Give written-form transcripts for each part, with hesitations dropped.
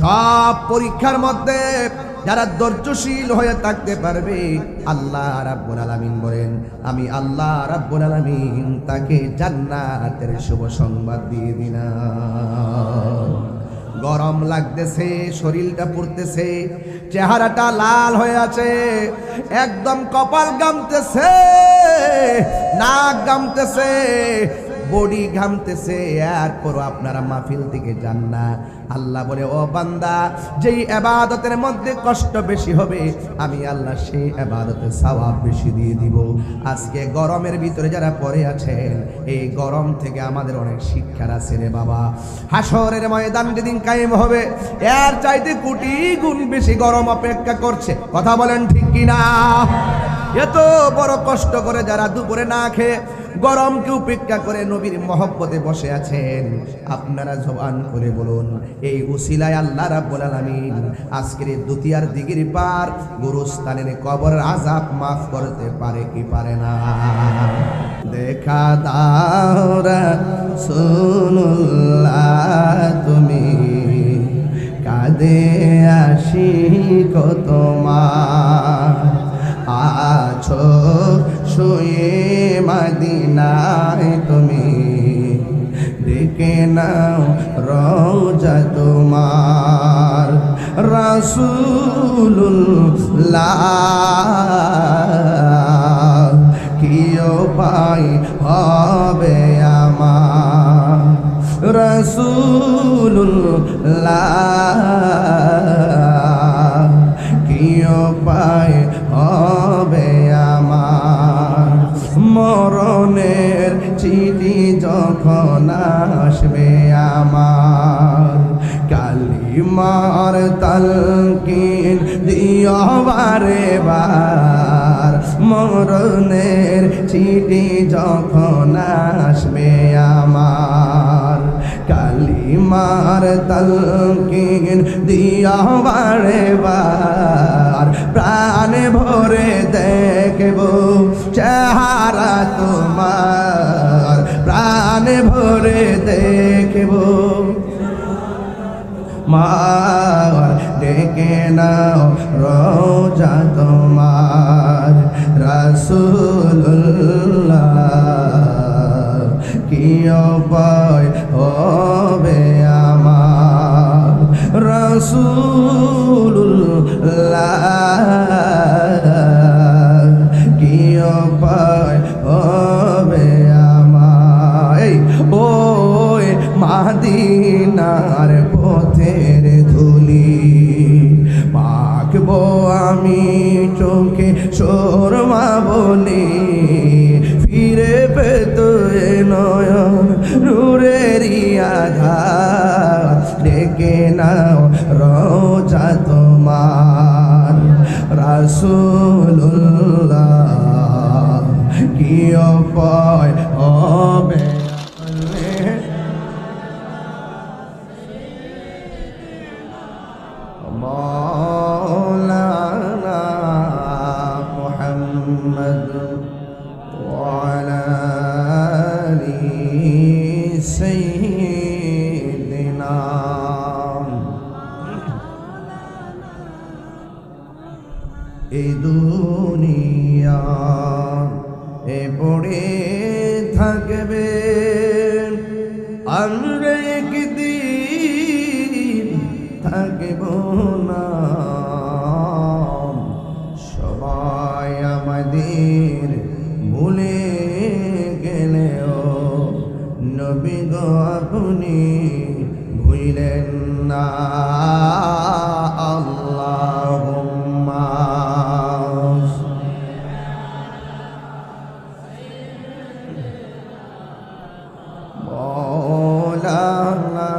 সব পরীক্ষার মধ্যে যারা ধৈর্যশীল হয়ে থাকতে পারবে, আল্লাহ রাব্বুল আলামিন বলেন, আমি আল্লাহ রাব্বুল আলামিন তাকে জান্নাতের শুভ সংবাদ দিয়ে দিলাম। গরম লাগতেছে, শরীরটা পুড়তেছে, চেহারাটা লাল হয়ে আছে, একদম কপাল ঘামতেছে, নাক ঘামতেছে, বডি ঘামতেছে, এরপর আপনারা মাহফিল থেকে যান না। আল্লাহ বলে, ও বান্দা, যেই ইবাদতের মধ্যে কষ্ট বেশি হবে আমি আল্লাহ সেই ইবাদতের সওয়াব বেশি দিয়ে দিব। আজকে গরমের ভিতরে যারা পড়ে আছেন, এই গরম থেকে আমাদের অনেক শিক্ষার আছে রে বাবা। হাসরের ময়দান যেদিন কায়েম হবে, এর চাইতে কোটি গুণ বেশি গরম অপেক্ষা করছে। কথা বলেন ঠিক কিনা? এত বড় কষ্ট করে যারা দুপুরে না খেয়ে গরমকে উপেক্ষা করে নবীর মহব্বতে বসে আছেন, আপনারা জবান করে বলুন, এই উসিলায় আল্লাহ রাব্বুল আলামিন আজকের দুতিয়ার দিগির পার গুরুস্থানের কবর আযাব মাফ করতে পারে কি পারে না? দেখা দাও রাসূলুল্লাহ, তুমি কাঁদে আশিক তোমার, আছো শুয়ে মদিনায় তুমি, ডেকে নাও রওজা তোমার। রাসূলুল্লাহ কি উপায় হবে আমার, রাসূলুল্লাহ কি উপায় হবে আমার। মরণের চিঠি যখন আসবে আমার, কালিমার তালকিন দিও বারে বার। মরণের চিঠি যখন আসবে আমার, কালিমার তালকিন দিও বারে বার। প্রাণ ভরে দেখব চেহারা তোমার, প্রাণ ভরে দেখব মার, ডেকে নাও রওজা তোমার। রাসূলুল্লাহ কি উপায় হবে আমার, রাসূলুল্লাহ কি উপায় হবে আমার। ওই মাদিনার পথের ধুলি মাখবো আমি চোখে সুরমা বলি, ফিরে পেত এ নয়ন নূরেরই আধার। ডেকে নাও রওজা তোমার, রাসূলুল্লাহ কি উপায় হবে। মাওলানা মুহাম্মদ ওয়া আলা আলি সাইয়্যিদিনা। এই দুনিয়া এ পড়ে থাকবে, আমরা একদিন থাকব না। সবাই আমাদের ভুলে গেলেও নবী গো আপনি ভুলেন না। আল্লাহুম্মা মাওলানা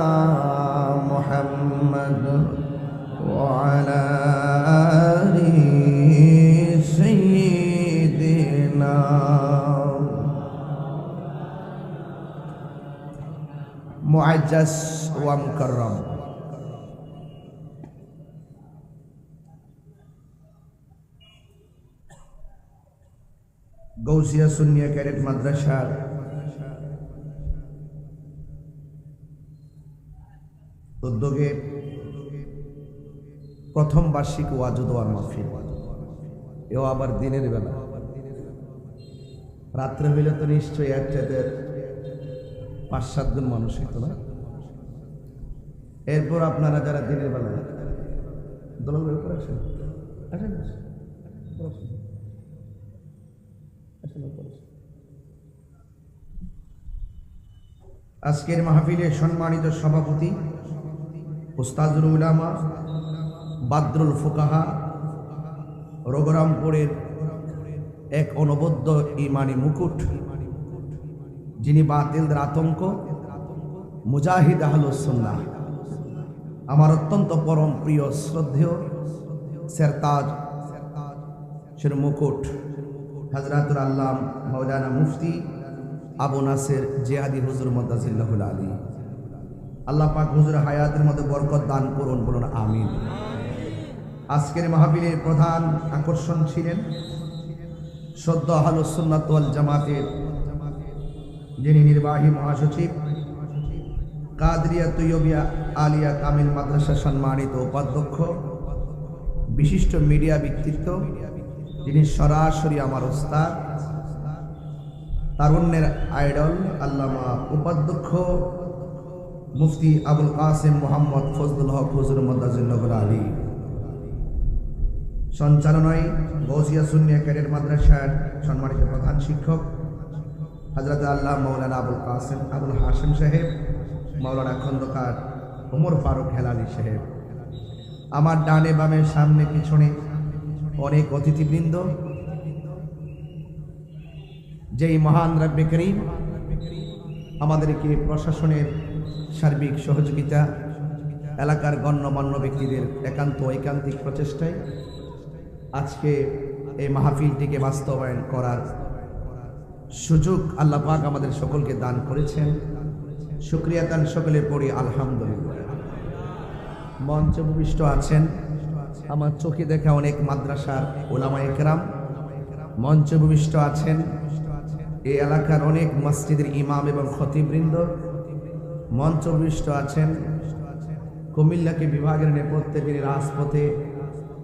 মুহাম্মদ ওয়া আলা আলি সাইয়্যিদিনা। মুআজ্জাজ ওয়া মুকাররম, গৌসিয়া সুন্নিয়া ক্যাডেট মাদ্রাসার উদ্যোগে প্রথম বার্ষিক ওয়াজ ও দোয়ার মাহফিল, এও আবার দিনের বেলা। রাত্রে হইলে তো নিশ্চয়ই একসাথে 5-7 জন মানুষ হইতো না। এরপর আপনারা যারা দিনের বেলা দলাল বের করে আসেন, আজকের মাহফিলের সম্মানিত সভাপতি উস্তাজুল উলামা বাদরুল ফুকাহা, রঘুরামপুরের এক অনবদ্য ইমানি মুকুট, যিনি বাতিলদের আতঙ্ক, মুজাহিদ আহলুস সুন্নাহ, আমার অত্যন্ত পরম প্রিয় শ্রদ্ধেয় সেরতাজ সের মুকুট হযরতুল আল্লাম মাওলানা মুফতি আবু নাসের জিয়াদি হুজুর মুদাজিল্লাহুল আলী। আল্লাহ পাক হুজুর হায়াতের মধ্যে বরকত দান করুন, বলুন আমিন। আজকের মাহফিলের প্রধান আকর্ষণ ছিলেন সদ্য আহলুস সুন্নাত ওয়াল জামাতের যিনি নির্বাহী মহাসচিব, কাদরিয়া তৈয়বিয়া আলিয়া কামিল মাদ্রাসা সম্মানিত উপাধ্যক্ষ, বিশিষ্ট মিডিয়া ব্যক্তিত্ব, যিনি সরাসরি আমার ওস্তাদ, তারুণ্যের আইডল, আল্লামা উপাধ্যক্ষ মুফতি আবুল কাসেম মোহাম্মদ ফজলুল হক হুজুর মুদাজিল্লাহুল আলী। সঞ্চালনায় গৌসিয়া সুন্নিয়া ক্যাডেট মাদ্রাসার সম্মানিত প্রধান শিক্ষক হযরত আল্লাহ মাওলানা আবুল কাসেম আবুল হাশেম সাহেব, মাওলানা খন্দকার ওমর ফারুক হেলালি সাহেব। আমার ডানে বামে সামনে পিছনে অনেক অতিথিবৃন্দ, যেই মহান রব্বে করিম আমাদেরকে প্রশাসনের সার্বিক সহযোগিতা, এলাকার গণ্যমান্য ব্যক্তিদের একান্ত ঐকান্তিক প্রচেষ্টায় আজকে এই মাহফিলটিকে বাস্তবায়ন করার সুযোগ আল্লাহ পাক আমাদের সকলকে দান করেছেন। শুকরিয়া দান সকলে পড়ি আলহামদুলিল্লাহ। মঞ্চে উপবিষ্ট আছেন আমার চোখে দেখা অনেক মাদ্রাসার উলামায়ে কেরাম, মঞ্চে উপবিষ্ট আছেন এই এলাকার অনেক মসজিদের ইমাম এবং খতিববৃন্দ, মঞ্চে উপবিষ্ট আছেন কুমিল্লাকে বিভাগের নেপথ্যে যিনি রাজপথে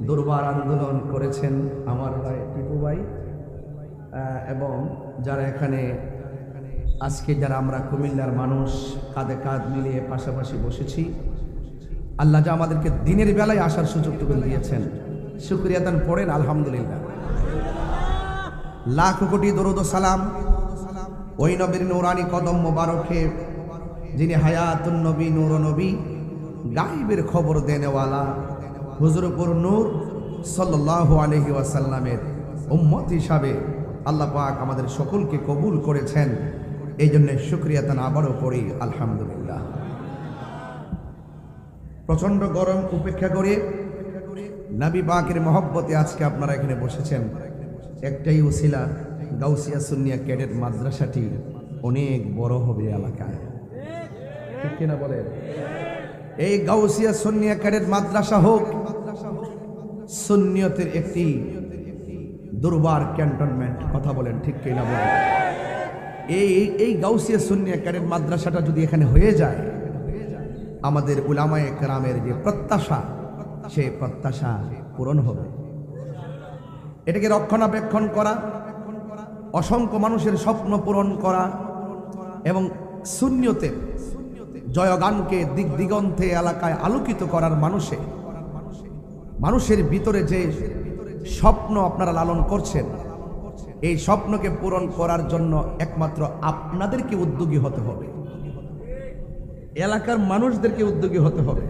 দুর্বার আন্দোলন করেছেন আমার ভাই টিপু ভাই, এবং যারা এখানে আজকে যারা আমরা কুমিল্লার মানুষ কাঁধে কাঁধ মিলিয়ে পাশাপাশি বসেছি, আল্লাহ যা আমাদেরকে দিনের বেলায় আসার সুযোগটুকু দিয়েছেন, শুকরিয়া দান পড়েন আলহামদুলিল্লাহ। লাখ কোটি দরুদ ও সালাম ওই নবীর নূরানি কদম মোবারকে, যিনি হায়াতুন নবী, নূর নবী, গায়েবের খবর দেনেওয়ালা হুজুরপুর নূর সাল্লাল্লাহু আলাইহি ওয়াসাল্লামের উম্মত হিসাবে আল্লাহ পাক আমাদের সকলকে কবুল করেছেন। এই জন্য শুকরিয়া তান আবারও পড়ি আলহামদুলিল্লাহ। প্রচন্ড গরম উপেক্ষা করে নবী পাকের মহব্বতে আজকে আপনারা এখানে বসেছেন। একটাই উসিলা, গাউসিয়া সুন্নিয়া ক্যাডেট মাদ্রাসাটি অনেক বড় হবে এলাকায়, ঠিক কিনা বলেন? এই গাউসিয়া সুন্নিয়া ক্যাডেট মাদ্রাসা হোক সুন্নিয়তের একটি দুর্বার ক্যান্টনমেন্ট, কথা বলেন ঠিক কিনা বলেন? এই গাউসিয়া সুন্নিয়া ক্যাডেট মাদ্রাসাটা যদি এখানে হয়ে যায়, আমাদের উলামায়ে কেরামের যে প্রত্যাশা, সেই প্রত্যাশা পূরণ হবে। এটাকে রক্ষণাবেক্ষণ করা, অসংখ্য মানুষের স্বপ্ন পূরণ করা এবং সুন্নিয়তের জয়গানকে দিক দিগন্তে এলাকায় আলোকিত করার মানুষের ভিতরে যে স্বপ্ন আপনারা লালন করছেন, এই স্বপ্নকে পূরণ করার জন্য একমাত্র আপনাদেরকে উদ্যোগী হতে হবে, এলাকার মানুষদেরকে উদ্যোগী হতে হবে।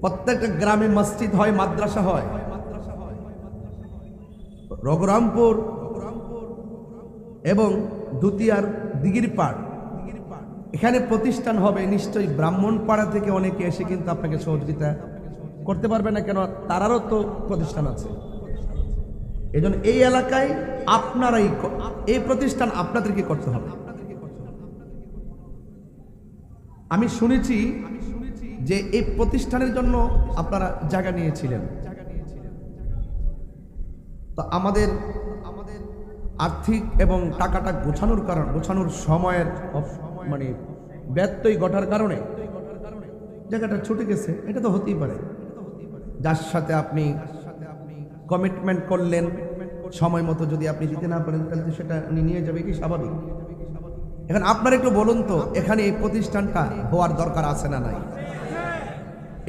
প্রত্যেকটা গ্রামে মসজিদ হয়, মাদ্রাসা হয়। রঘুরামপুর এবং দুতিয়ার দিঘির পাড়, এখানে প্রতিষ্ঠান হবে, নিশ্চয়ই ব্রাহ্মণপাড়া থেকে অনেকে এসে কিন্তু আপনাকে সহযোগিতা করতে পারবে না, কেন তারারও তো প্রতিষ্ঠান আছে। এই জন্য এই এলাকায় আপনারাই এই প্রতিষ্ঠান আপনাদেরকে করতে হবে। আমি শুনেছি যে এই প্রতিষ্ঠানের জন্য আপনারা জায়গা নিয়েছিলেন, তো আমাদের আর্থিক এবং টাকাটা গোছানোর সময়ের মানে ব্যত্যয় ঘটার কারণে জায়গাটা ছুটে গেছে। এটা তো হতেই পারে, যার সাথে আপনি কমিটমেন্ট করলেন, সময় মতো যদি আপনি দিতে না পারেন তাহলে সেটা উনি নিয়ে যাবে, কি স্বাভাবিক। এখন আপনারা একটু বলুন তো, এখানে এই প্রতিষ্ঠানটা হওয়ার দরকার আছে না নাই?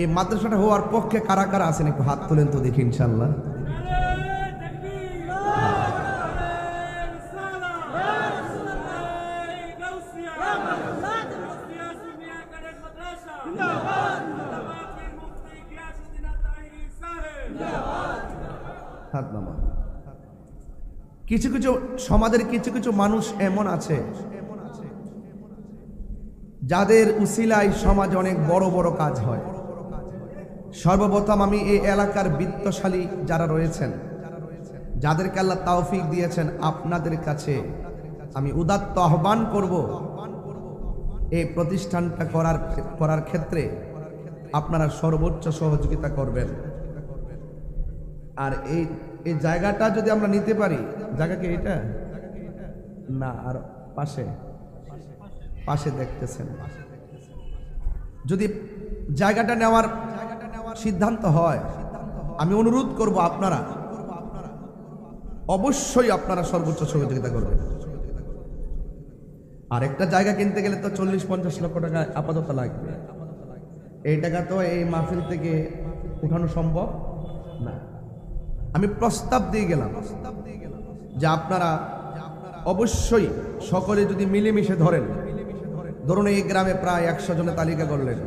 এই মাদ্রাসাটা হওয়ার পক্ষে কারা কারা আছেন একটু হাত তোলেন তো দেখি, ইনশাল্লাহ। কিছু কিছু সমাজের কিছু কিছু মানুষ এমন আছে যাদের উসিলায় সমাজে অনেক বড় বড় কাজ হয়। সর্বপ্রথম আমি এই এলাকার বিত্তশালী যারা রয়েছেন, যাদেরকে আল্লাহ তৌফিক দিয়েছেন, আপনাদের কাছে আমি উদাত্ত আহ্বান করব, এই প্রতিষ্ঠানটা করার ক্ষেত্রে আপনারা সর্বোচ্চ সহযোগিতা করবেন। আর এই জায়গাটা যদি আমরা নিতে পারি, জায়গা কি এটা না, আর পাশে পাশে দেখতেছেন, যদি জায়গাটা নেওয়ার সিদ্ধান্ত হয়, আমি অনুরোধ করব আপনারা অবশ্যই আপনারা সর্বোচ্চ সহযোগিতা করবেন। আর একটা জায়গা কিনতে গেলে তো 40-50 লক্ষ টাকা আপাতত লাগবে। এই টাকা তো এই মাহফিল থেকে উঠানো সম্ভব না। আমি প্রস্তাব দিয়ে গেলাম যে আপনারা অবশ্যই সকলে যদি মিলেমিশে ধরুন এই গ্রামে প্রায় 100 জনের তালিকা করলেন,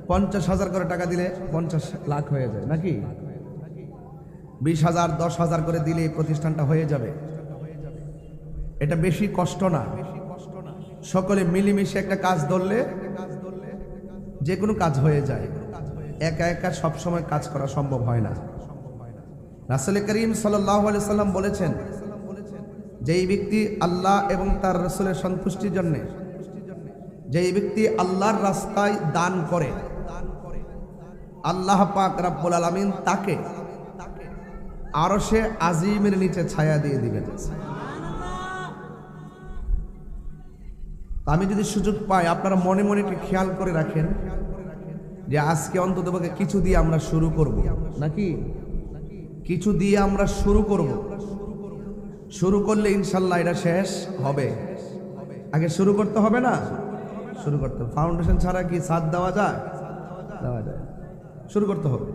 50,000 করে টাকা দিলে 50 লাখ হয়ে যায় নাকি? 20,000 10,000 করে দিলে এই প্রতিষ্ঠানটা হয়ে যাবে। এটা বেশি কষ্ট না। সকলে মিলেমিশে একটা কাজ ধরলে যে কোনো কাজ হয়ে যায়। একা একা সবসময় কাজ করা সম্ভব হয় না। রাসূল করিম সাল্লাল্লাহু আলাইহি সাল্লাম বলেছেন, যেই ব্যক্তি আল্লাহ এবং তার রাসূলের সন্তুষ্টির জন্য, যেই ব্যক্তি আল্লাহর রাস্তায় দান করে, আল্লাহ পাক রব্বুল আলামিন তাকে আরশে আজিমের নিচে ছায়া দিয়ে দিবেন। আমি যদি সুযোগ পাই, আপনারা মনে মনে একটু খেয়াল করে রাখেন যে আজকে অন্তত কিছু দিয়ে আমরা শুরু করব নাকি? কিছু দিয়ে আমরা শুরু করব। শুরু করলে ইনশাল্লাহ এটা শেষ হবে। আগে শুরু করতে হবে না? শুরু করতে হবে। ফাউন্ডেশন ছাড়া কি ছাদ দেওয়া যায়? দেওয়া যায়। শুরু করতে হবে।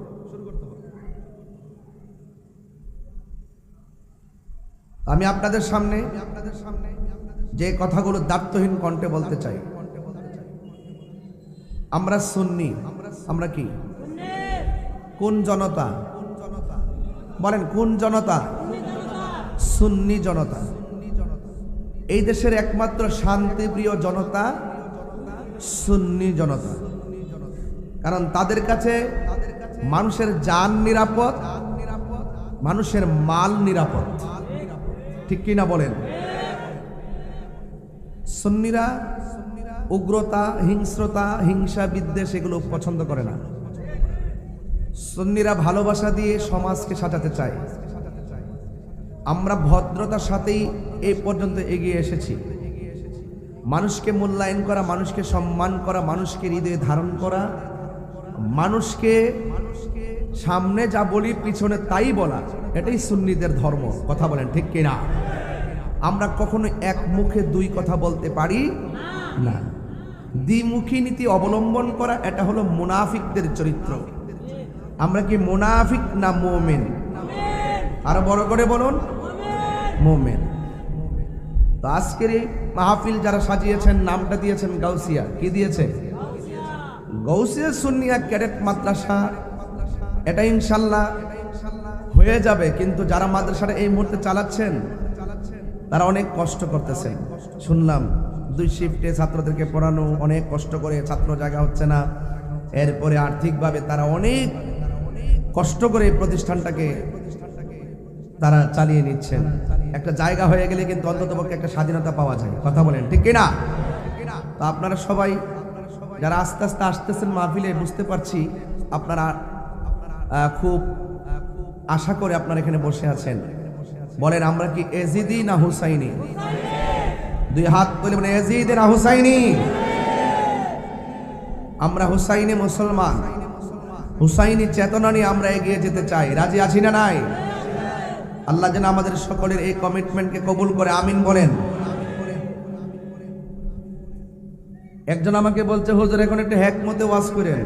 আমি আপনাদের সামনে যে কথাগুলো দায়িত্বহীন কণ্ঠে বলতে চাই, আমরা সুন্নি। আমরা কি? কোন জনতা? বলেন কোন জনতা? সুন্নি জনতা। এই দেশের একমাত্র শান্তিপ্রিয় জনতা সুন্নি জনতা। কারণ তাদের কাছে মানুষের জান নিরাপদ, মানুষের মাল নিরাপদ। ঠিক কি না বলেন? সুন্নিরা উগ্রতা, হিংস্রতা, হিংসা, বিদ্বেষ এগুলো পছন্দ করে না। সুন্নিরা ভালোবাসা দিয়ে সমাজকে সাজাতে চায়। আমরা ভদ্রতার সাথেই এই পর্যন্ত এগিয়ে এসেছি। মানুষকে মূল্যায়ন করা, মানুষকে সম্মান করা, মানুষকে হৃদয়ে ধারণ করা, মানুষকে সামনে যা বলি পিছনে তাই বলা, এটাই সুন্নিদের ধর্ম। কথা বলেন ঠিক কিনা? আমরা কখনো এক মুখে দুই কথা বলতে পারি না। দ্বিমুখী নীতি অবলম্বন করা, এটা হলো মুনাফিকদের চরিত্র। আমরা কি মুনাফিক না মুমিন? আরো বড় করে বলুন, মুমিন। তো আজকের এই মাহফিল যারা সাজিয়েছেন, নামটা দিয়েছেন গাউসিয়া। কি দিয়েছে? গাউসিয়া সুন্নিয়া ক্যাডেট মাদ্রাসা। এটা ইনশাল্লাহ হয়ে যাবে। কিন্তু যারা মাদ্রাসাটা এই মুহূর্তে চালাচ্ছেন তারা অনেক কষ্ট করতেছেন। শুনলাম 2 শিফটে ছাত্রদেরকে পড়ানো, অনেক কষ্ট করে, ছাত্র জায়গা হচ্ছে না। এরপরে আর্থিকভাবে তারা অনেক কষ্ট করে এই প্রতিষ্ঠানটাকে তারা চালিয়ে নিচ্ছেন। একটা জায়গা হয়ে গেলে কিন্তু অন্ততপক্ষে একটা স্বাধীনতা পাওয়া যায়। কথা বলেন ঠিক কিনা? তো আপনারা সবাই যারা আস্তে আস্তে আসতেছেন মাহফিলে, বুঝতে পারছি আপনারা খুব আশা করে আপনারা এখানে বসে আছেন। বলেন আমরা কি এজিদি না হুসাইনি? 2 হাত তুলে বলেন এজিদি না হুসাইনি? আমরা হুসাইনি মুসলমান। হুসাইনি চেতনা নিয়ে আমরা এগিয়ে যেতে চাই। রাজি আছি না নাই? আল্লাহ যেন আমাদের সকলের এই কমিটমেন্টকে কবুল করে, আমিন বলেন। একজন আমাকে বলছে, হুজুর এখন একটু হ্যাকমতে ওয়াজ করেন।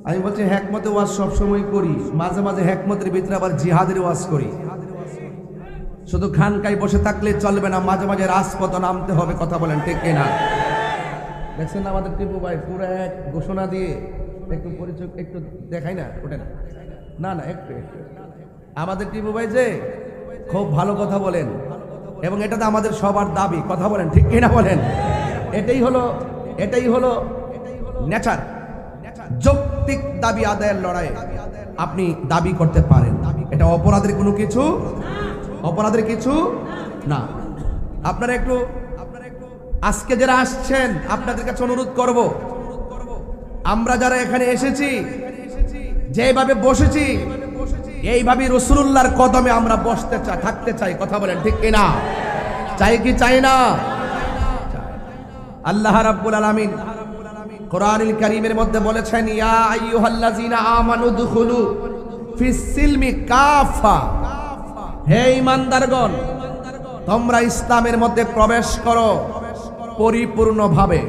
আমি বলছি হ্যাকমতে ওয়াজ সবসময় করি, মাঝে মাঝে হ্যাকমতের ভিতরে আবার জিহাদের ওয়াজ করি। শুধু খানকায় বসে থাকলে চলবে না, মাঝে মাঝে রাজপথে নামতে হবে। কথা বলেন ঠিক কিনা? দেখছেন আমাদের টিপু ভাই পুরো এক ঘোষণা দিয়ে একটু পরিচয় একটু দেখাই না, ওটা না না না একটু একটু আমাদের টিপু ভাই যে খুব ভালো কথা বলেন, এবং এটা তো আমাদের সবার দাবি। কথা বলেন ঠিক কিনা বলেন? এটাই হলো নেচার। যৌক্তিক দাবি আদায়ের লড়াই আপনি দাবি করতে পারেন, এটা অপরাধের কিছু না। আপনারা একটু আজকে যারা আসছেন আপনাদের কাছে অনুরোধ করব, আমরা যারা এখানে এসেছি যেভাবে বসেছি এইভাবে রাসূলুল্লাহর কদমে আমরা বসতে চাই, থাকতে চাই। কথা বলেন ঠিক কিনা? চাই কি চাই না? আল্লাহ রাব্বুল আলামিন কোরআনুল কারীমের মধ্যে বলেছেন, ইয়া আইয়ুহাল্লাযীনা আমানু দুখুলু ফিস সিলমি কাফা, হে ঈমানদারগণ তোমরা ইসলামের মধ্যে প্রবেশ করো পরিপূর্ণভাবে।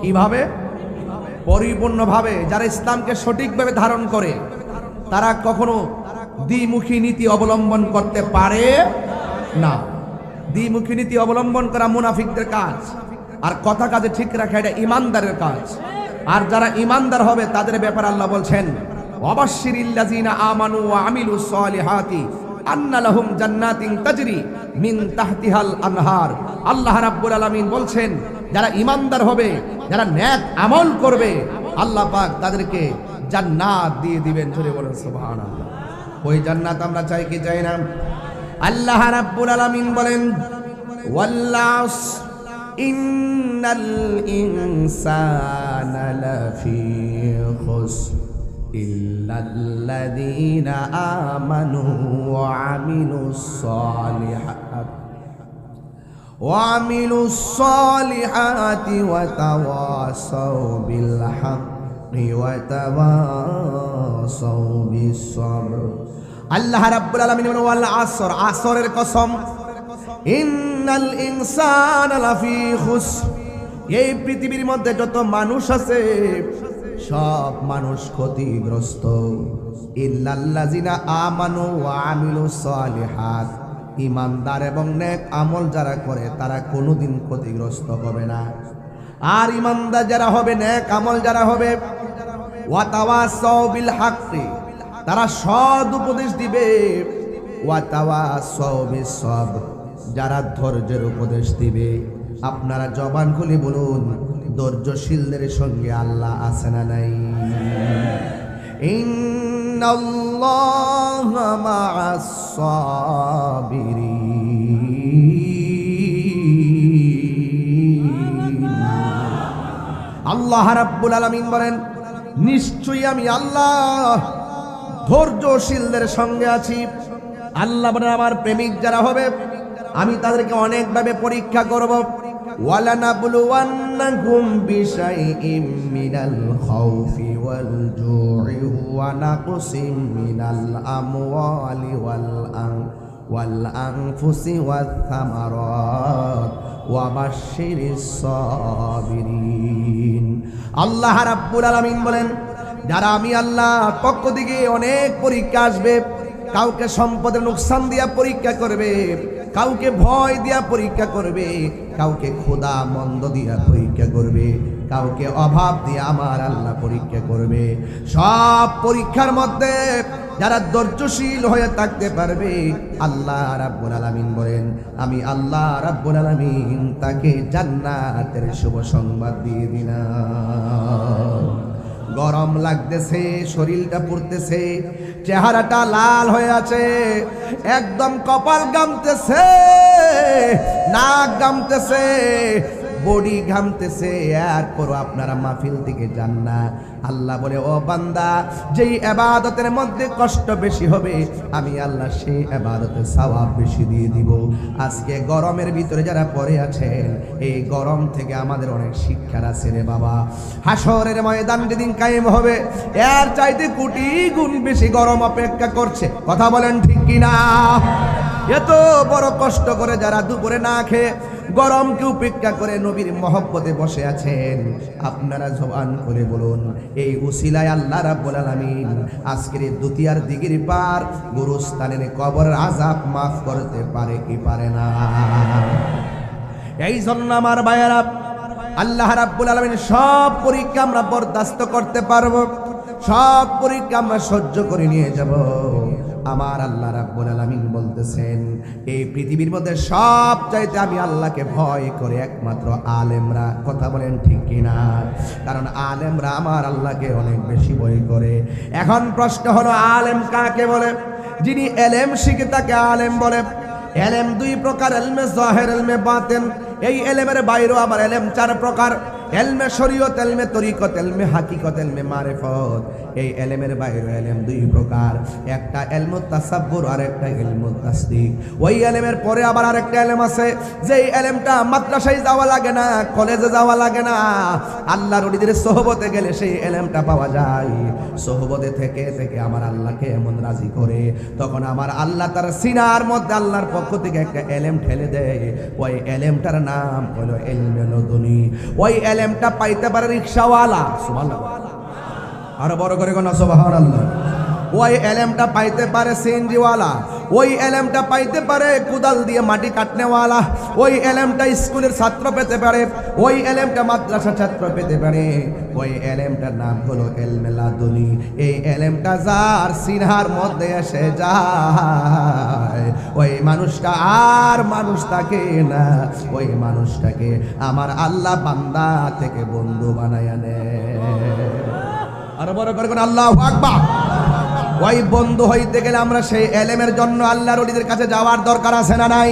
কিভাবে? পরিপূর্ণভাবে। যারা ইসলামকে সঠিকভাবে ধারণ করে তারা কখনো দ্বিমুখী নীতি অবলম্বন করতে পারে না। দ্বিমুখী নীতি অবলম্বন করা মুনাফিকদের কাজ, আর কথা কাজে ঠিক রাখা এটা ঈমানদারের কাজ। আর যারা ঈমানদার হবে তাদের ব্যাপারে আল্লাহ বলছেন, ওয়াবাশশিরিল্লাযীনা আমানু ওয়া আমিলুস সালিহাতি আন্না লাহুম জান্নাতিন তাজরি মিন তাহতিহাল আনহার। আল্লাহ রাব্বুল আলামিন বলছেন, যারা ঈমানদার হবে, যারা নেক আমল করবে, আল্লাহ পাক তাদেরকে জান্নাত দিয়ে দিবেন। জোরে বলেন সুবহানাল্লাহ। ওই জান্নাত আমরা চাই কি চাই না? আল্লাহ রাব্বুল আলামিন বলেন, ওয়াল্লাস ইন্নাল ইনসানা লাফি খুসর ইল্লাল্লাযীনা আমানু ওয়া আমিলুস সালিহাতি ওয়া তাওয়াসাউ বিল হাক্কি ওয়া তাওয়াসাউ বিস সাবর। আল্লাহ রাব্বুল আলামিন বলেন, ওয়াল আসর, আসরের কসম, ইন্নাল ইনসানা লাফি খুসর, এই পৃথিবীর মধ্যে যত মানুষ আছে সব মানুষ ক্ষতিগ্রস্ত। ইল্লাল্লাযীনা আমানু ওয়া আমিলুস সালিহাত, ঈমানদার এবং নেক আমল যারা করে তারা কোনোদিন ক্ষতিগ্রস্ত হবে না। আর ঈমানদার যারা হবে, নেক আমল যারা হবে, ওয়া তাওয়াসাউ বিল হাক্কি, তারা সৎ উপদেশ দিবে, ওয়া তাওয়াসাউ বিস সাবর, যারা ধৈর্যের উপদেশ দিবে। আপনারা জবান খুলে বলুন, ধৈর্যশীলদের সঙ্গে আল্লাহ আছে না নাই? ইন্নাল্লাহা মা'আস সাবিরিন। আল্লাহ রাব্বুল আলামিন বলেন, নিশ্চয়ই আমি আল্লাহ ধৈর্যশীলদের সঙ্গে আছি। আল্লাহ বলেন, আমার প্রেমিক যারা হবে আমি তাদেরকে অনেকভাবে পরীক্ষা করব। ওয়ালানাবলুওয়ান্নাকুম বিশাইইম মিনাল খাউফি ওয়াল জু'i ওয়া নাকসিম মিনাল আমওয়ালি ওয়াল আনফুসি ওয়াথ থামারাত ওয়া বাশশিরিস সাবিরিন। আল্লাহ রাব্বুল আলামিন বলেন, যারা আমি আল্লাহ পক্ষ থেকে অনেক পরীক্ষা আসবে, কাউকে সম্পদের লোকসান দিয়া পরীক্ষা করবে, কাউকে ভয় দিয়া পরীক্ষা করবে, কাউকে ক্ষুধা মন্দ দিয়া পরীক্ষা করবে, কাউকে অভাব দিয়ে আমার আল্লাহ পরীক্ষা করবে। সব পরীক্ষার মধ্যে যারা ধৈর্যশীল হয়ে থাকতে পারবে, আল্লাহ রাব্বুল আলামিন বলেন, আমি আল্লাহ রাব্বুল আলামিন তাকে জান্নাতের শুভ সংবাদ দিয়ে দিলাম। গরম লাগতেছে, শরীরটা পুড়তেছে, চেহারাটা লাল হয়ে আছে, একদম কপাল গামতেছে, নাক গামতেছে, বডি ঘামতেছে, এরপরও আপনারা মাহফিল থেকে যান না। আল্লাহ বলে, ও বান্দা, যেই ইবাদতের মধ্যে কষ্ট বেশি হবে আমি আল্লাহ সেই ইবাদতের সওয়াব বেশি দিয়ে দিব। আজকে গরমের ভিতরে যারা পড়ে আছেন, এই গরম থেকে আমাদের অনেক শিক্ষার আছে রে বাবা। হাসরের ময়দান যেদিন কায়েম হবে, এর চাইতে কোটি গুণ বেশি গরম অপেক্ষা করছে। কথা বলেন ঠিক কিনা? এত বড় কষ্ট করে যারা দুপুরে না খেয়ে গরমকে উপেক্ষা করে নবীর মহব্বতে বসে আছেন, আপনারা জবান করে বলুন, এই উসিলায় আল্লাহ রাব্বুল আলামিন আজকের এই দুতিয়ার দিগির পার গুরুস্থানের কবরের আযাব মাফ করতে পারে কি পারে না? এই জন্য আমার ভাইয়েরা, আল্লাহ রাব্বুল আলামিন সব পরীক্ষা আমরা বরদাস্ত করতে পারবো, সব পরীক্ষা আমরা সহ্য করে নিয়ে যাব। আমার আল্লাহ রাব্বুল আলামিন বলতেছেন, এই পৃথিবীর মধ্যে সব চাইতে আমি আল্লাহকে ভয় করে একমাত্র আলেমরা। কথা বলেন ঠিক কিনা? কারণ আলেমরা আমার আল্লাহকে অনেক বেশি ভয় করে। এখন প্রশ্ন হলো, আলেম কাকে বলে? যিনি এলেম শিখে তাকে আলেম বলে। এলেম দুই প্রকার, এলমে জাহির, এলমে বাতিন। এই এলেমের বাইরেও আবার এলেম চার প্রকার, এলমে শরীয়ত, এলমে তরিকত, এলমে হাকিকত, এলমে মারিফত। এই এলেমের বাইরে এলেম দুই প্রকার, একটা এলমুত তাসাব্বুর আর একটা ইলমুত তাসদিক। ওই এলেমের পরে আবার আরেকটা এলেম আছে, যেই এলেমটা মাদ্রাসায় যাওয়া লাগে না, কলেজে যাওয়া লাগে না, আল্লাহর ওলিদের সোহবতে গেলে সেই এলেমটা পাওয়া যায়। সোহবতে থেকে থেকে আমার আল্লাহকে এমন রাজি করে, তখন আমার আল্লাহ তার সিনার মধ্যে আল্লাহর পক্ষ থেকে একটা এলেম ঠেলে দেয়। ওই এলেমটার নাম হলো ইলমে লদুনি। ওই এলেমটা পাইতে পারে রিকশাওয়ালা, সুবহানাল্লাহ, আর বড় করে কোন সুবহানাল্লাহ। ওই এলেমটা পাইতে পারে সিএনজিওয়ালা, ওই এলেমটা পাইতে পারে কুদাল দিয়ে মাটি কাটনেওয়ালা, ওই এলেমটা স্কুলের ছাত্র পেতে পারে, ওই এলেমটা মাদ্রাসা ছাত্র পেতে পারে। ওই এলেমটার নাম হলো ইলমে লাদুনি। এই এলেমটা যার সিনহার মধ্যে এসে যায়, ওই মানুষটা আর মানুষ থাকে না, ওই মানুষটাকে আমার আল্লাহ বান্দা থেকে বন্ধু বানায় নেয়। আর বড় করে কোন আল্লাহু আকবার। ওই বন্ধু হইতে গেলে আমরা সেই এলেমের জন্য আল্লাহর ওলিদের কাছে যাওয়ার দরকার আছে না নাই?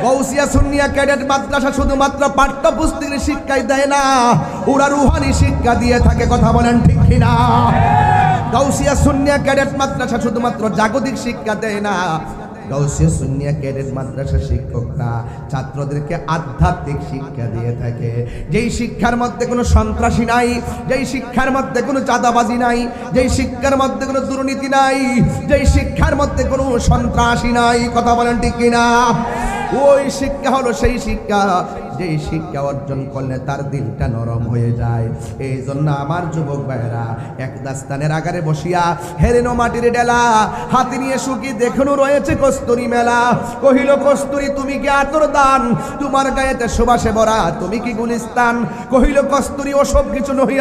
গৌসিয়া সুন্নিয়া ক্যাডেট মাদ্রাসা শুধুমাত্র পাঠ্যপুস্তকের শিক্ষাই দেয় না, ওরা রুহানি শিক্ষা দিয়ে থাকে। কথা বলেন ঠিক কিনা? গৌসিয়া সুন্নিয়া ক্যাডেট মাদ্রাসা শুধুমাত্র জাগতিক শিক্ষা দেয় না, গাউসিয়া সুন্নিয়া ক্যাডেট মাদ্রাসা শিক্ষকরা ছাত্রদেরকে আধ্যাত্মিক শিক্ষা দিয়ে থাকে। যেই শিক্ষার মধ্যে কোনো সন্ত্রাসী নাই, যেই শিক্ষার মধ্যে কোনো চাঁদাবাজি নাই, যেই শিক্ষার মধ্যে কোনো দুর্নীতি নাই, যেই শিক্ষার মধ্যে কোনো সন্ত্রাসী নাই। কথা বলেন ঠিক কিনা? ওই শিক্ষা হলো সেই শিক্ষা, যেই শিক্ষা অর্জন করলে তার দিলটা নরম হয়ে যায়। এই জন্য আমার যুবক ভাইরা এক দাস্তানের আগারে বসিয়া হেরেনো মাটির ডেলা হাতে নিয়ে শুকি দেখুন রয়েছে কস্তুরী মেলা। কহিল কস্তুরী তুমি কি আতর দান, তোমার গায়েতে সুবাসে ভরা তুমি কি গুলিস্তান। কহিল কস্তুরী ওসব কিছু নহি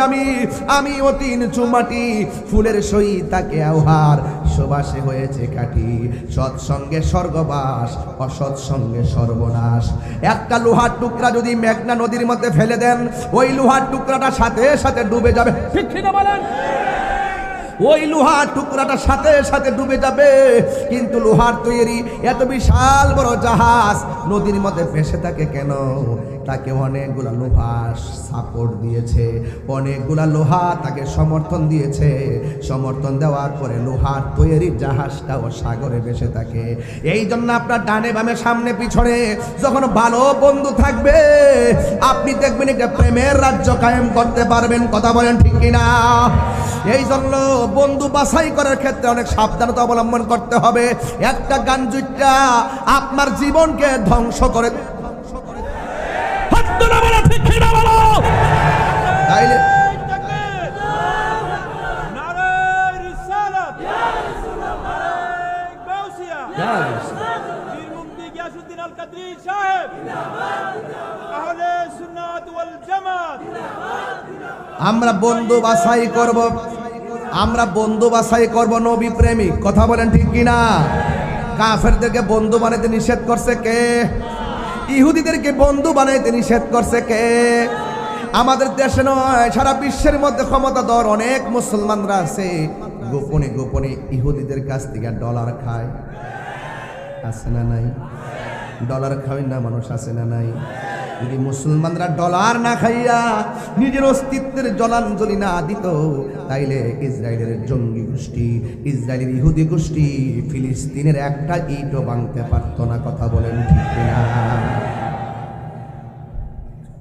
আমি অতি নিচু মাটি, ফুলের সই তাকে আহার সুবাসে হয়েছে কাটি। সৎসঙ্গে স্বর্গবাস, অসৎ সঙ্গে সর্বনাশ। একটা লোহার টুকরা যদি মেঘনা নদীর মধ্যে ফেলে দেন, ওই লোহার টুকরাটা সাথে সাথে ডুবে যাবে। ঠিক কি না বলেন? ওই লোহার টুকরাটা সাথে সাথে ডুবে যাবে। কিন্তু লোহার তৈরি এত বিশাল বড় জাহাজ নদীর মধ্যে ভেসে থাকে কেন? তাকে অনেকগুলা লোহা সাপোর্ট দিয়েছে, অনেকগুলা লোহা তাকে সমর্থন দিয়েছে। সমর্থন দেওয়ার পরে লোহার তৈরি জাহাজটাও সাগরে ভেসে থাকে। এই জন্য আপনার ডানে বামে সামনে পিছনে যখন ভালো বন্ধু থাকবে, আপনি দেখবেন একটা প্রেমের রাজ্য কায়েম করতে পারবেন। কথা বলেন ঠিক কিনা? এই জন্য বন্ধু বাছাই করার ক্ষেত্রে অনেক সাবধানতা অবলম্বন করতে হবে। একটা গাঞ্জুইটা আপনার জীবনকে ধ্বংস করে তাইলে আমরা বন্ধু বাছাই করব, আমরা বন্ধু বাছাই করব নবী প্রেমিক। কথা বলেন ঠিক কিনা? কাফেরদেরকে বন্ধু বানাইতে নিষেধ করছে কে? ইহুদিদেরকে বন্ধু বানাইতে নিষেধ করছে কে? আমাদের দেশে নয়, সারা বিশ্বের মধ্যে ক্ষমতাধর অনেক মুসলমানরা আছে, গোপনে গোপনে ইহুদিদের কাছ থেকে ডলার খায়। আছে না নাই? ডলার খাওয়াই না মানুষ, আছে না নাই? যদি মুসলমানরা ডলার না খাইয়া নিজের অস্তিত্বের জলাঞ্জলি না দিত, তাইলে ইসরায়েলের জঙ্গি গোষ্ঠী, ইসরায়েলের ইহুদি গোষ্ঠী ফিলিস্তিনের একটা ইটও ভাঙতে পারত না। কথা বলেন ঠিক কিনা?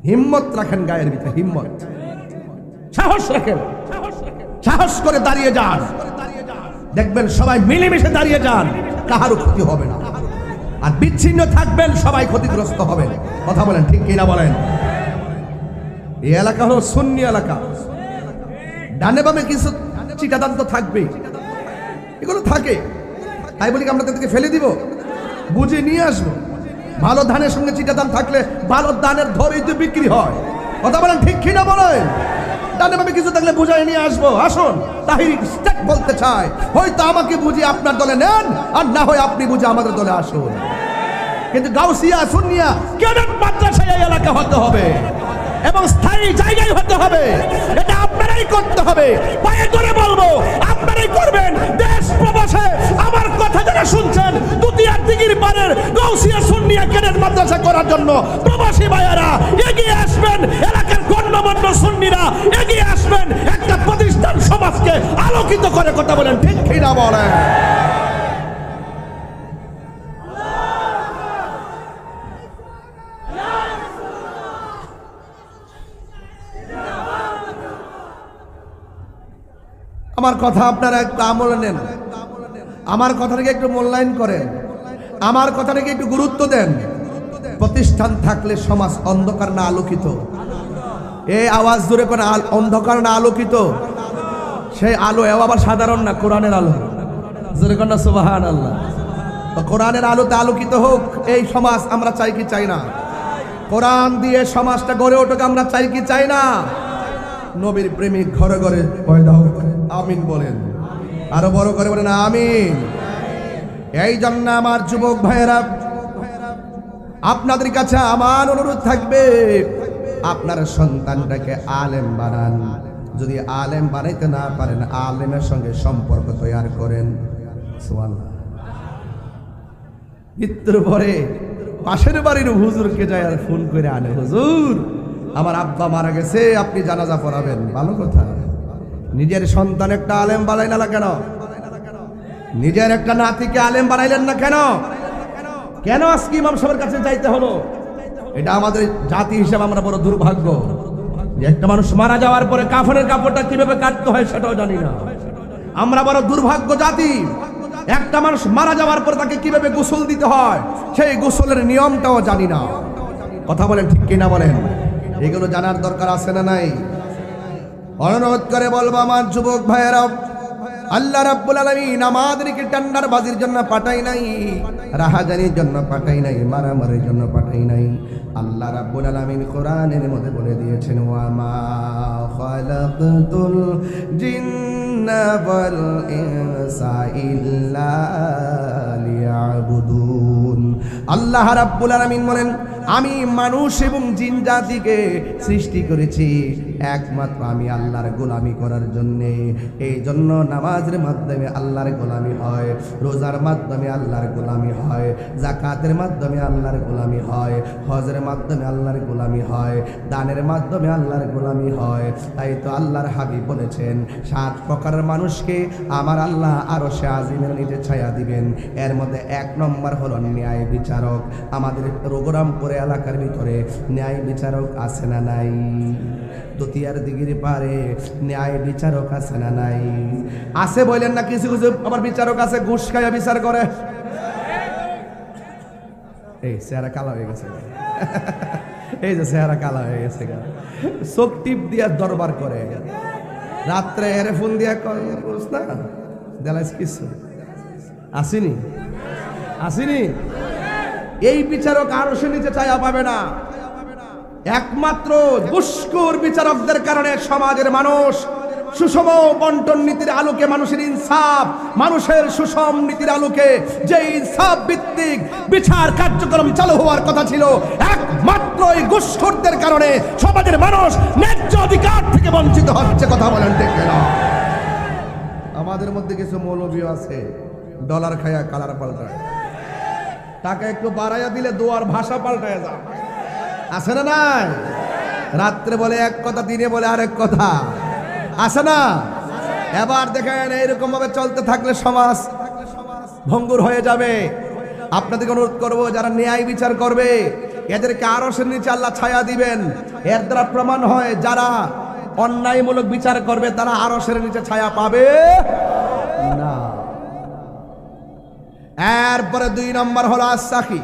হিম্মত রাখেন, গায়ের ভিতরে হিম্মত, সাহস রাখেন, সাহস করে দাঁড়িয়ে যান। দেখবেন সবাই মিলেমিশে দাঁড়িয়ে যান, কাহারও ক্ষতি হবে না। আর বিচ্ছিন্ন থাকবেন, সবাই ক্ষতিগ্রস্ত হবেন। কথা বলেন ঠিক কিনা বলেন? এই এলাকা হলো সুন্নি এলাকা, ডানে বামে কিছু চিটাদান তো থাকবে, এগুলো থাকে। তাই বলি আমরা তাদেরকে ফেলে দিব? বুঝে নিয়ে আসবো। ভালো ধানের সঙ্গে চিটাদান থাকলে ভালো ধানের ধরেই তো বিক্রি হয়। কথা বলেন ঠিক কিনা বলেন? ডানে বামে কিছু থাকলে বুঝাই নিয়ে আসবো। আসুন, তাহিরি স্টেক বলতে চাই, হয়তো আমাকে বুঝি আপনার দলে নেন, আর না হয় আপনি বুঝে আমাদের দলে আসুন। কিন্তু গাউসিয়া সুন্নিয়া ক্যাডেট মাদ্রাসায় এই এলাকা হতে হবে এবং স্থায়ী জায়গায় হতে হবে। এটা আপনারাই করতে হবে। পায়ে ধরে বলবো, আপনারাই করবেন। দেশ প্রবাসে আমার কথা যারা শুনছেন, দুতিয়ার দিঘির পারের গাউসিয়া সুন্নিয়া ক্যাডেট মাদ্রাসা করার জন্য প্রবাসী ভাইয়েরা এগিয়ে আসবেন। এলাকার গণ্যমান্য সুন্নিরা এগিয়ে আসবেন। একটা প্রতিষ্ঠান সমাজকে আলোকিত করে। কথা বলেন ঠিক কিনা বলেন? আমার কথা আপনারা একটু আমলে নেন, আমার কথাটাকে একটু মূল্যায়ন করেন, আমার কথাটাকে একটু গুরুত্ব দেন। প্রতিষ্ঠান থাকলে সমাজ অন্ধকার না আলোকিত? এই আওয়াজ জোরে করে, অন্ধকার না আলোকিত? সেই আলো এও আবার সাধারণ না, কোরআনের আলো। জোরে করে না সুবহানাল্লাহ। তো কোরআনের আলোতে আলোকিত হোক এই সমাজ আমরা চাই কি চাই না? কোরআন দিয়ে সমাজটা গড়ে উঠুক আমরা চাই কি চাই না? নবীর প্রেমিক ঘরে ঘরে পয়দা হোক। আমিন বলেন, আরো বড় করে বলেন আমিন। এই জন্য আমার যুবক ভাইয়েরা, আপনাদের কাছে আমার অনুরোধ থাকবে, আপনার সন্তানটাকে আলেম বানান। যদি আলেম বানাইতে না পারেন, আলেমের সঙ্গে সম্পর্ক তৈরি করেন। সুবহানাল্লাহ। মৃত্যুর পরে পাশের বাড়ির হুজুরকে যায় আর ফোন করে আনে, হুজুর আমার আব্বা মারা গেছে, আপনি জানাজা পড়াবেন। ভালো কথা। নিজের সন্তান একটা আলেম বানাইলেন না কেন? নিজের একটা নাতিকে আলেম বানাইলেন না কেন? কেন আজকে ইমাম সাহেবের কাছে যাইতে হলো? এটা আমাদের জাতি হিসেবে আমরা বড় দুর্ভাগ্য যে একটা মানুষ মারা যাওয়ার পরে কাফনের কাপড়টা কিভাবে কাটতে হয় সেটাও জানি না। আমরা বড় দুর্ভাগ্য জাতি। একটা মানুষ মারা যাওয়ার পর তাকে কিভাবে গোসল দিতে হয় সেই গোসলের নিয়মটাও জানি না। কথা বলেন ঠিক কিনা বলেন? এগুলো জানার দরকার আছে না নাই? অনুরোধ করে বলবো আমার যুবক ভাইয়েরা, আল্লাহ রাব্বুল আলামিন আমাদেরকে টেন্ডার বাজির জন্য পাঠাই নাই, রাহাজানির জন্য পাঠাই নাই, মারামারির জন্য পাঠাই নাই। আল্লাহ রাব্বুল আলামিন কোরআনের মধ্যে বলে দিয়েছেন, ওয়া মা খালাকতুল জিন্না ওয়াল ইনসা ইল্লা লিয়াবুদুন। আল্লাহ রাব্বুল আলামিন বলেন, আমি মানুষ এবং জিন জাতিকে সৃষ্টি করেছি একমাত্র আমি আল্লাহর গোলামি করার জন্যে। এই জন্য নামাজের মাধ্যমে আল্লাহর গোলামি হয়, রোজার মাধ্যমে আল্লাহর গোলামি হয়, যাকাতের মাধ্যমে আল্লাহর গোলামি হয়, হজের মাধ্যমে আল্লাহর গোলামি হয়, দানের মাধ্যমে আল্লাহর গোলামি হয়। তাই তো আল্লাহর হাবিব বলেছেন, 7 প্রকারের মানুষকে আমার আল্লাহ আরশে আজিমের নিচে ছায়া দিবেন। এর মধ্যে 1 নম্বর হলো ন্যায় বিচারক। আমাদের রঘুরামপুর এলাকার ভিতরে ন্যায় বিচারক আছে না নাই? দুতিয়ার দিঘির পারে ন্যায় বিচারক আছে না নাই? আছে বলেন না? কিছু কিছু আবার বিচারক আছে ঘুষ খাইয়া বিচার করে। এই চেহারা কালা হয়ে গেছে, এই যে চেহারা কালা হয়ে গেছে, চোখ টিপ দিয়া দরবার করে, রাত্রে এরে ফোন দিয়া না দেলাইস কিছু আসিনি, আসিনি। এই বিচারক আরো সে নিচে ছায়া পাবে না। একমাত্র ঘুষখোর বিচারকদের কারণে সমাজের মানুষ সুষম বন্টন নীতির আলোকে, মানুষের ইনসাফ, মানুষের সুষম নীতির আলোকে যে ইনসাফ ভিত্তিক বিচার কার্যক্রম চালু হওয়ার কথা ছিল, একমাত্র এই ঘুষখোরদের কারণে সমাজের মানুষ ন্যায্য অধিকার থেকে বঞ্চিত হচ্ছে। কথা বলেন ঠিক না? আমাদের মধ্যে কিছু মৌলবী আছে ডলার খায়া কালার পাল্টায়, টাকা একটু বাড়াইয়া দিলে দোয়ার ভাষা পাল্টায় যায়। আছে না নাই? রাত্রে বলে এক কথা, দিনে বলে আরেক কথা, আছে না? এবার দেখেন এইরকম ভাবে চলতে থাকলে সমাজ ভঙ্গুর হয়ে যাবে। আপনাদেরকে অনুরোধ করব, যারা ন্যায় বিচার করবে এদেরকে আরশের নিচে আল্লাহ ছায়া দিবেন। এর দ্বারা প্রমাণ হয় যারা অন্যায়মূলক বিচার করবে তারা আরশের নিচে ছায়া পাবে না। এরপরে 2 নম্বর হলো আস-সাখী।